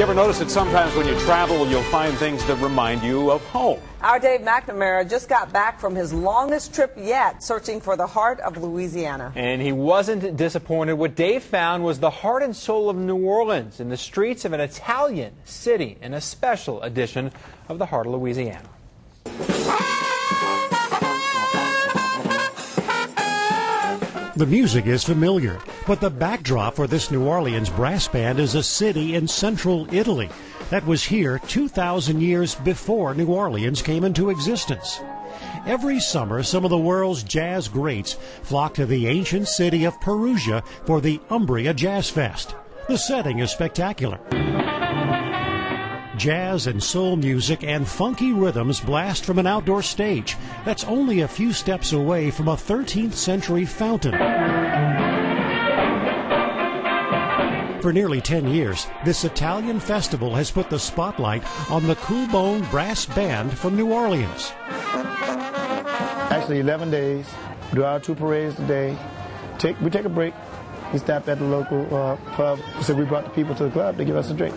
You ever notice that sometimes when you travel, you'll find things that remind you of home? Our Dave McNamara just got back from his longest trip yet, searching for the heart of Louisiana. And he wasn't disappointed. What Dave found was the heart and soul of New Orleans in the streets of an Italian city in a special edition of the Heart of Louisiana. The music is familiar, but the backdrop for this New Orleans brass band is a city in central Italy that was here 2,000 years before New Orleans came into existence. Every summer, some of the world's jazz greats flock to the ancient city of Perugia for the Umbria Jazz Fest. The setting is spectacular. Jazz and soul music and funky rhythms blast from an outdoor stage that's only a few steps away from a 13th century fountain. For nearly 10 years, this Italian festival has put the spotlight on the COOLBONE brass band from New Orleans. Actually 11 days, do our 2 parades a day. We take a break. We stop at the local pub. So we brought the people to the club to give us a drink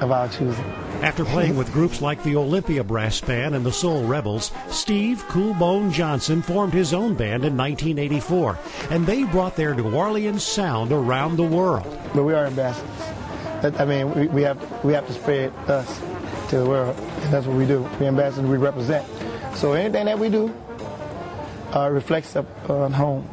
of our choosing. After playing with groups like the Olympia Brass Band and the Soul Rebels, Steve "COOLBONE" Johnson formed his own band in 1984, and they brought their New Orleans sound around the world. But we are ambassadors. I mean, we have to spread us to the world, and that's what we do. We're ambassadors, we represent. So anything that we do reflects on home.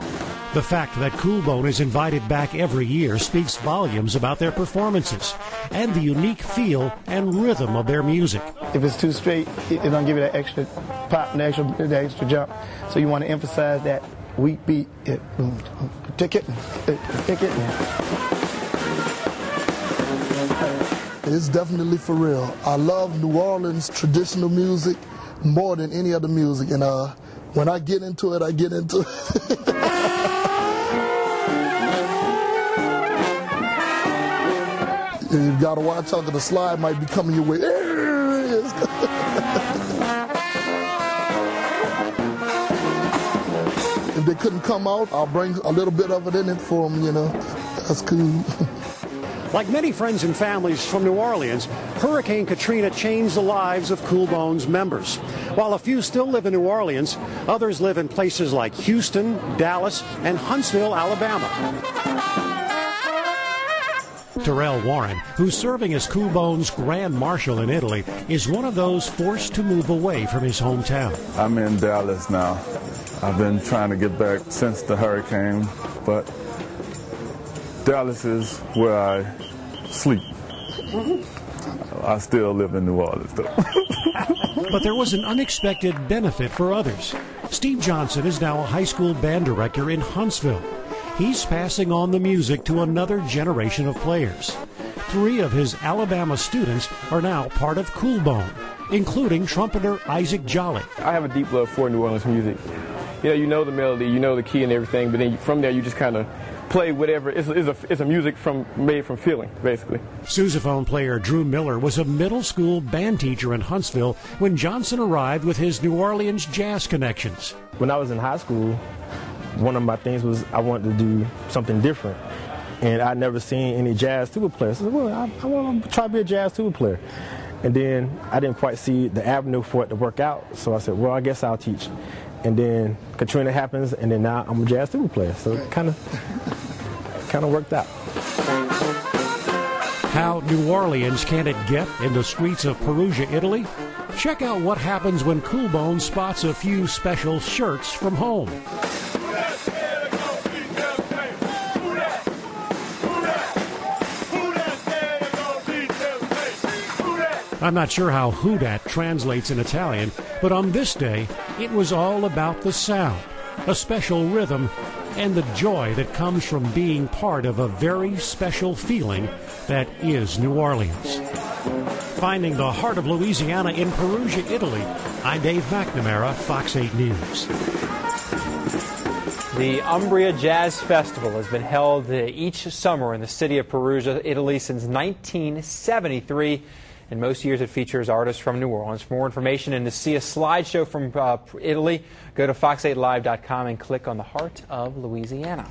The fact that COOLBONE is invited back every year speaks volumes about their performances and the unique feel and rhythm of their music. If it's too straight, it don't give it that extra pop and the extra jump. So you want to emphasize that weak beat. Tick it. It's definitely for real. I love New Orleans traditional music more than any other music, and when I get into it, I get into it. You gotta watch out, the slide might be coming your way. If they couldn't come out, I'll bring a little bit of it in it for them, you know. That's cool. Like many friends and families from New Orleans, Hurricane Katrina changed the lives of COOLBONE's members. While a few still live in New Orleans, others live in places like Houston, Dallas, and Huntsville, Alabama. Terrell Warren, who's serving as COOLBONE's Grand Marshal in Italy, is one of those forced to move away from his hometown. I'm in Dallas now. I've been trying to get back since the hurricane, but Dallas is where I sleep. I still live in New Orleans, though. But there was an unexpected benefit for others. Steve Johnson is now a high school band director in Huntsville. He's passing on the music to another generation of players. 3 of his Alabama students are now part of COOLBONE, including trumpeter Isaac Jolly. I have a deep love for New Orleans music. You know the melody, you know the key and everything, but then from there you just kind of play whatever. It's a music made from feeling, basically. Sousaphone player Drew Miller was a middle school band teacher in Huntsville when Johnson arrived with his New Orleans jazz connections. When I was in high school, one of my things was I wanted to do something different, and I'd never seen any jazz tuba players. So I said, well, I want to try to be a jazz tuba player. And then I didn't quite see the avenue for it to work out, so I said, well, I guess I'll teach. And then Katrina happens, and then now I'm a jazz tuba player, so it kind of worked out. How New Orleans can it get in the streets of Perugia, Italy? Check out what happens when COOLBONE spots a few special shirts from home. I'm not sure how "who dat" translates in Italian, but on this day, it was all about the sound, a special rhythm, and the joy that comes from being part of a very special feeling that is New Orleans. Finding the heart of Louisiana in Perugia, Italy, I'm Dave McNamara, Fox 8 News. The Umbria Jazz Festival has been held each summer in the city of Perugia, Italy since 1973. And most years it features artists from New Orleans. For more information and to see a slideshow from Italy, go to fox8live.com and click on the Heart of Louisiana.